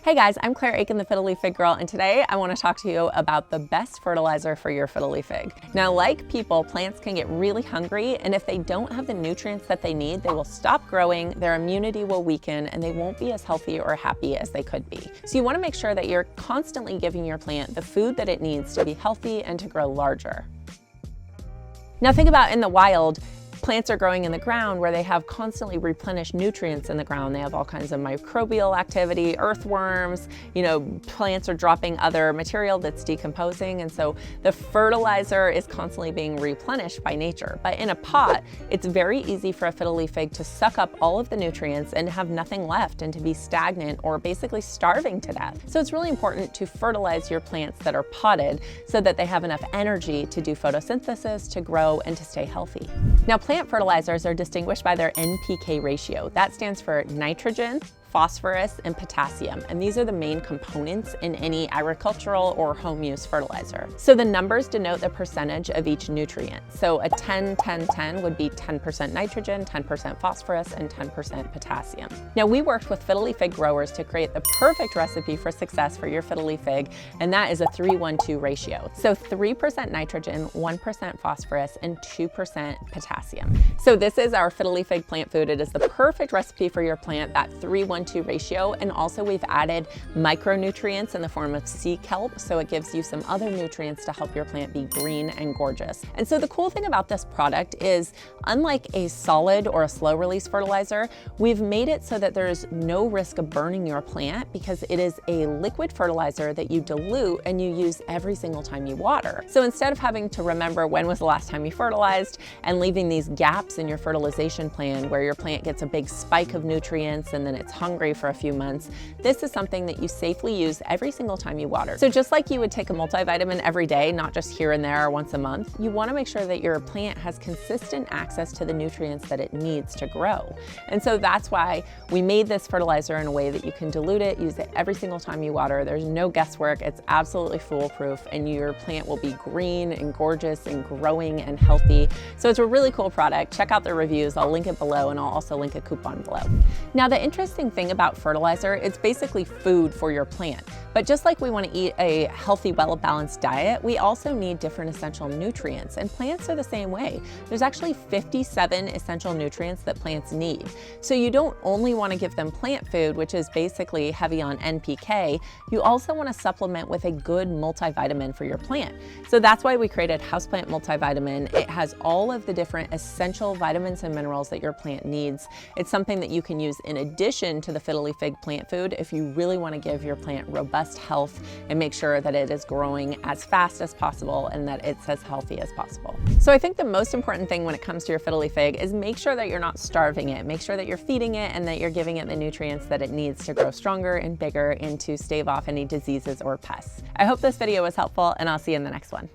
Hey guys, I'm Claire Aiken, the Fiddle Leaf Fig girl, and today I want to talk to you about the best fertilizer for your Fiddle Leaf Fig. Now, like people, plants can get really hungry, and if they don't have the nutrients that they need, they will stop growing, their immunity will weaken, and they won't be as healthy or happy as they could be. So you want to make sure that you're constantly giving your plant the food that it needs to be healthy and to grow larger. Now think about in the wild, plants are growing in the ground where they have constantly replenished nutrients in the ground. They have all kinds of microbial activity, earthworms, plants are dropping other material that's decomposing. And so the fertilizer is constantly being replenished by nature. But in a pot, it's very easy for a fiddle leaf fig to suck up all of the nutrients and have nothing left and to be stagnant or basically starving to death. So it's really important to fertilize your plants that are potted so that they have enough energy to do photosynthesis, to grow, and to stay healthy. Now, plant fertilizers are distinguished by their NPK ratio. That stands for nitrogen, phosphorus, and potassium. And these are the main components in any agricultural or home use fertilizer. So the numbers denote the percentage of each nutrient. So a 10-10-10 would be 10% nitrogen, 10% phosphorus, and 10% potassium. Now we worked with fiddle leaf fig growers to create the perfect recipe for success for your fiddle leaf fig, and that is a 3-1-2 ratio. So 3% nitrogen, 1% phosphorus, and 2% potassium. So this is our fiddle leaf fig plant food. It is the perfect recipe for your plant, that 3-1-2 ratio, and also we've added micronutrients in the form of sea kelp, so it gives you some other nutrients to help your plant be green and gorgeous. And so the cool thing about this product is, unlike a solid or a slow release fertilizer, we've made it so that there's no risk of burning your plant because it is a liquid fertilizer that you dilute and you use every single time you water. So instead of having to remember when was the last time you fertilized and leaving these gaps in your fertilization plan where your plant gets a big spike of nutrients and then it's hungry for a few months, this is something that you safely use every single time you water. So just like you would take a multivitamin every day, not just here and there or once a month, you want to make sure that your plant has consistent access to the nutrients that it needs to grow. And so that's why we made this fertilizer in a way that you can dilute it, use it every single time you water. There's no guesswork. It's absolutely foolproof, and your plant will be green and gorgeous and growing and healthy. So it's a really cool product. Check out the reviews. I'll link it below, and I'll also link a coupon below. Now, the interesting thing about fertilizer, it's basically food for your plant. But just like we want to eat a healthy, well-balanced diet, we also need different essential nutrients, and plants are the same way. There's actually 57 essential nutrients that plants need. So you don't only want to give them plant food, which is basically heavy on NPK, you also want to supplement with a good multivitamin for your plant. So that's why we created Houseplant Multivitamin. It has all of the different essential vitamins and minerals that your plant needs. It's something that you can use in addition to the fiddle leaf fig plant food if you really want to give your plant robust health and make sure that it is growing as fast as possible and that it's as healthy as possible. So I think the most important thing when it comes to your fiddle leaf fig is make sure that you're not starving it. Make sure that you're feeding it and that you're giving it the nutrients that it needs to grow stronger and bigger and to stave off any diseases or pests. I hope this video was helpful, and I'll see you in the next one.